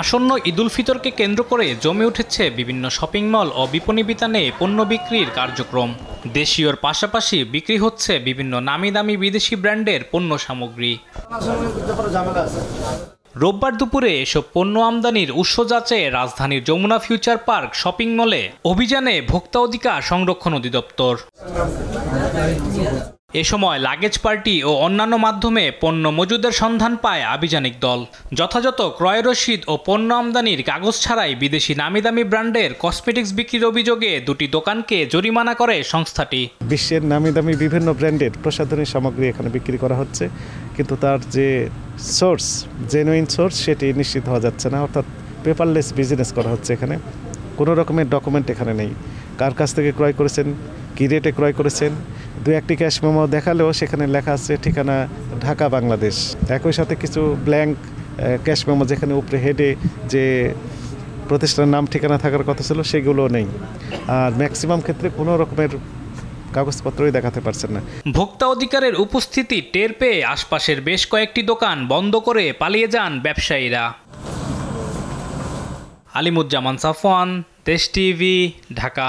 আসন্ন ঈদুল ফিতরকে কেন্দ্র করে জমে উঠেছে বিভিন্ন শপিং মল ও বিপণী বিতানে পণ্য বিক্রির কার্যক্রম। দেশীয়র পাশাপাশি বিক্রি হচ্ছে বিভিন্ন নামি দামি বিদেশি ব্র্যান্ডের পণ্য সামগ্রী। রোববার দুপুরে এসব পণ্য আমদানির উৎস যাচাইয়ে রাজধানীর যমুনা ফিউচার পার্ক শপিং মলে অভিযানে ভোক্তা অধিকার সংরক্ষণ অধিদপ্তর। এ সময় লাগেজ পার্টি ও অন্যান্য মাধ্যমে পণ্য মজুদের সন্ধান পায় আভিযানিক দল। যথাযথ ক্রয় রসিদ ও পণ্য আমদানির কাগজ ছাড়াই বিদেশি নামিদামি ব্র্যান্ডের কসমেটিক্স বিক্রির অভিযোগে দুটি দোকানকে জরিমানা করে সংস্থাটি। বিশ্বের নামিদামি বিভিন্ন ব্র্যান্ডের প্রসাধনী সামগ্রী এখানে বিক্রি করা হচ্ছে, কিন্তু তার যে সোর্স, জেনুইন সোর্স, সেটি নিশ্চিত হওয়া যাচ্ছে না। অর্থাৎ পেপারলেস বিজনেস করা হচ্ছে। এখানে কোনো রকমের ডকুমেন্ট এখানে নেই। কার কাছ থেকে ক্রয় করেছেন, কী রেটে ক্রয় করেছেন, দু একটি ক্যাশ মেমো দেখালেও সেখানে লেখা আছে ঠিকানা ঢাকা, বাংলাদেশ। একই সাথে কিছু ব্ল্যাঙ্ক ক্যাশ মেমো যেখানে উপরে হেডে যে প্রতিষ্ঠানের নাম ঠিকানা থাকার কথা ছিল সেগুলোও নেই। আর ম্যাক্সিমাম ক্ষেত্রে কোনো রকমের কাগজপত্রই দেখাতে পারছেন না। ভোক্তা অধিকারের উপস্থিতি টের পেয়ে আশপাশের বেশ কয়েকটি দোকান বন্ধ করে পালিয়ে যান ব্যবসায়ীরা। আলিমুজ্জামান সাফওয়ান, দেশ টিভি, ঢাকা।